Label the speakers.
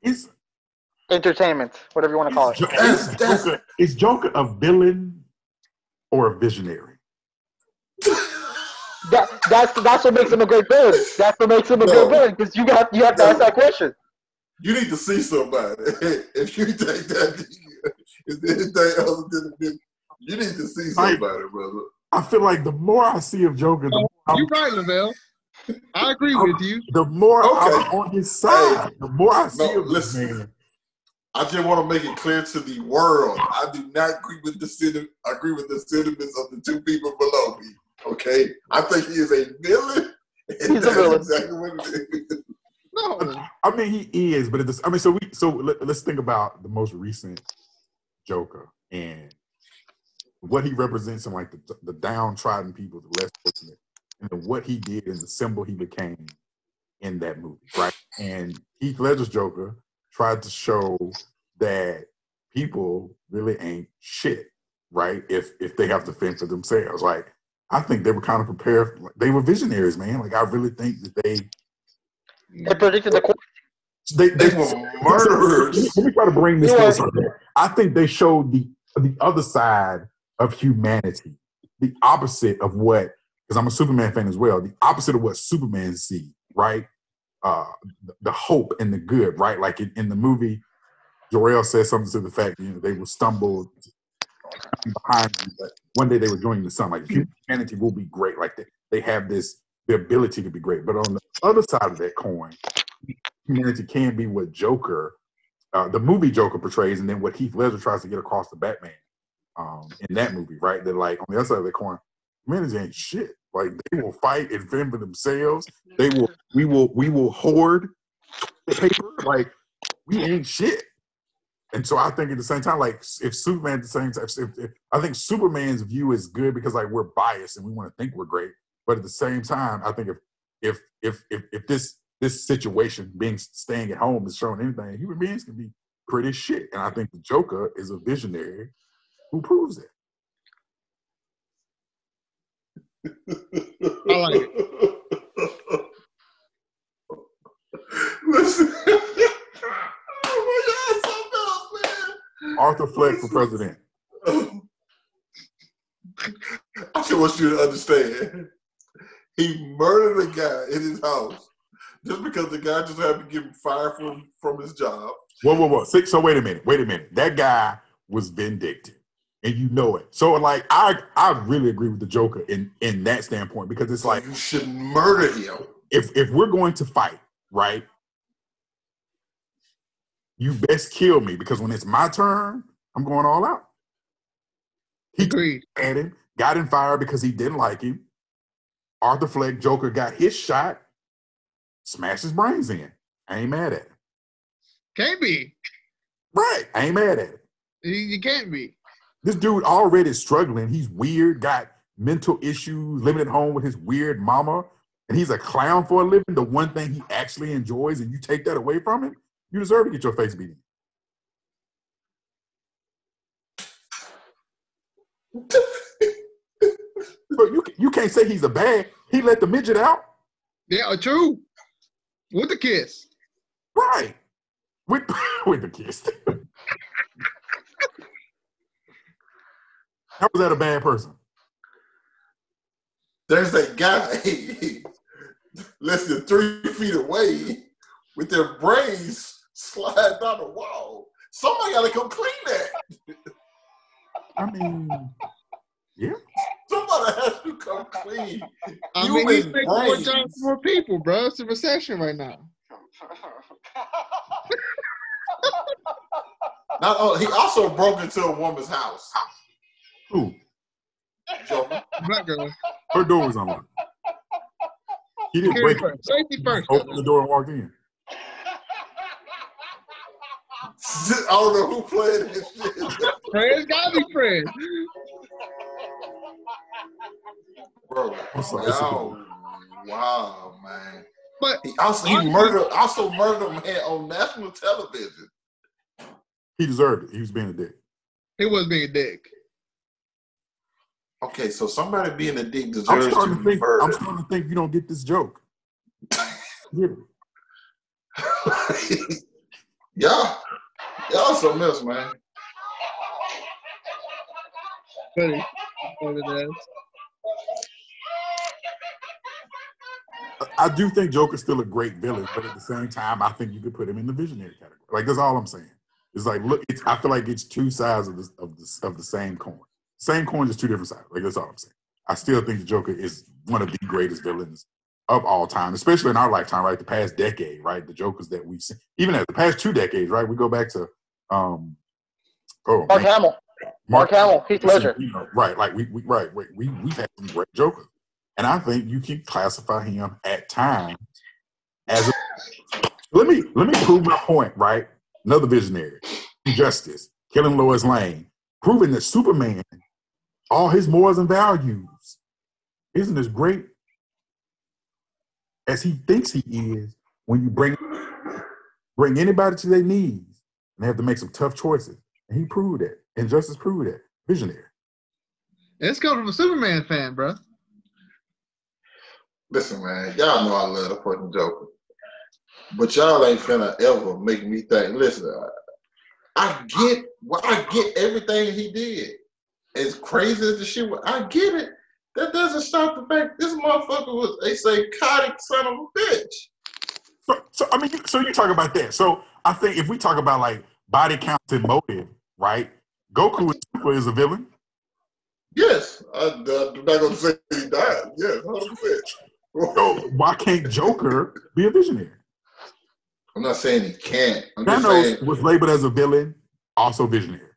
Speaker 1: Is
Speaker 2: entertainment, whatever you want to call it.
Speaker 1: Is Joker a villain or a visionary?
Speaker 2: That's what makes him a great villain. That's what makes him a good villain, because you have to ask that question.
Speaker 3: You need to see somebody. If you think that is anything other than a villain, you need to see somebody, brother.
Speaker 1: I feel like the more I see of Joker,
Speaker 4: you're right, Lavelle. I agree with you.
Speaker 1: The more I'm on his side, the more I see of this
Speaker 3: listen,
Speaker 1: man.
Speaker 3: I just want to make it clear to the world. I do not agree with the sentiments of the two people below me. Okay, I think he is a villain.
Speaker 2: He's a villain.
Speaker 3: Exactly what it is.
Speaker 4: No,
Speaker 1: I mean he is, but let's think about the most recent Joker and what he represents in like the downtrodden people, the less fortunate, and what he did and the symbol he became in that movie, right? And Heath Ledger's Joker tried to show that people really ain't shit, right? If they have to fend for themselves. Like, I think they were kind of prepared. They were visionaries, man. Like, I really think that they
Speaker 2: predicted the course.
Speaker 3: They were murderers.
Speaker 1: Let me try to bring this to something. I think they showed the other side of humanity, the opposite of what, because I'm a Superman fan as well, the opposite of what Superman sees, right? The hope and the good, right? Like in the movie, Jor-El says something to the fact that they will stumble behind you, but one day they were joining the sun. Like, humanity will be great. Like they have the ability to be great. But on the other side of that coin, humanity can be what Joker, the movie Joker portrays, and then what Heath Ledger tries to get across to Batman in that movie, right? That like on the other side of the coin, humanity ain't shit. Like, they will fight and fend for themselves. We will hoard paper. Like, we ain't shit. And so I think at the same time, like, if Superman at the same time, I think Superman's view is good because like we're biased and we want to think we're great. But at the same time, I think if this situation staying at home is showing anything, human beings can be pretty shit. And I think the Joker is a visionary who proves it.
Speaker 4: I like it.
Speaker 3: Listen. Oh my God, something else, man.
Speaker 1: Arthur Fleck for president.
Speaker 3: I just want you to understand. He murdered a guy in his house just because the guy just had to get fired from his job.
Speaker 1: Whoa. So wait a minute. That guy was vindictive. And you know it. So like I really agree with the Joker in that standpoint, because it's like,
Speaker 3: you should murder him.
Speaker 1: If we're going to fight, right? You best kill me, because when it's my turn, I'm going all out. He at him, got him fired because he didn't like him. Arthur Fleck, Joker, got his shot, smashed his brains in. I ain't mad at him.
Speaker 4: Can't be.
Speaker 1: Right. I ain't mad at him.
Speaker 4: You can't be.
Speaker 1: This dude already is struggling. He's weird, got mental issues, living at home with his weird mama, and he's a clown for a living. The one thing he actually enjoys, and you take that away from him, you deserve to get your face beat in. But you can't say he's a bad. He let the midget out.
Speaker 4: Yeah, true. With the kiss.
Speaker 1: Right. With the kiss. How was that a bad person?
Speaker 3: There's a guy less than 3 feet away with their brains slide down the wall. Somebody got to come clean that.
Speaker 1: I mean, yeah.
Speaker 3: Somebody has to come clean.
Speaker 4: I mean, he's making more jobs for more people, bro. It's a recession right now.
Speaker 3: He also broke into a woman's house.
Speaker 1: Who?
Speaker 3: Joker.
Speaker 4: Black girl.
Speaker 1: Her door was unlocked. He didn't break it.
Speaker 4: Safety first.
Speaker 1: Opened the door and walked in.
Speaker 3: I don't know who played this shit.
Speaker 4: Fred's gotta be Fred.
Speaker 3: Bro. Wow, man.
Speaker 4: But
Speaker 3: he murdered a man on national television.
Speaker 1: He deserved it. He was being a dick.
Speaker 4: He was being a dick.
Speaker 3: Okay, so somebody being a dick deserves to be murdered.
Speaker 1: I'm starting to think you don't get this joke. Get it.
Speaker 3: Y'all something else, man.
Speaker 4: Funny. What it is.
Speaker 1: I do think Joker's still a great villain, but at the same time, I think you could put him in the visionary category. Like that's all I'm saying. It's like look, I feel like it's two sides of the same coin. Same coin, just two different sides. Like that's all I'm saying. I still think the Joker is one of the greatest villains of all time, especially in our lifetime, right? The past decade, right? The Jokers that we've seen, even at the past 2 decades, right? We go back to
Speaker 2: Mark Hamill. Mark Hamill, Heath Ledger.
Speaker 1: You know, right? Like we've had some great Jokers, and I think you can classify him at times as. Let me prove my point, right? Another visionary, Justice, killing Lois Lane, proving that Superman, all his morals and values, isn't as great as he thinks he is when you bring anybody to their knees and they have to make some tough choices. And he proved that. And Justice proved that. Visionary.
Speaker 4: It's coming from a Superman fan, bro.
Speaker 3: Listen, man, y'all know I love the fucking Joker. But y'all ain't finna ever make me think, listen, I get everything he did. As crazy as the shit was, I get it. That doesn't stop the fact this motherfucker was a psychotic son of a bitch.
Speaker 1: So you talk about that. So I think if we talk about like body count and motive, right? Goku is a villain.
Speaker 3: Yes, I'm not gonna say he died. Yes, 100%.
Speaker 1: So why can't Joker be a visionary?
Speaker 3: I'm not saying he can't. I'm
Speaker 1: Thanos
Speaker 3: just saying
Speaker 1: was labeled as a villain, also visionary.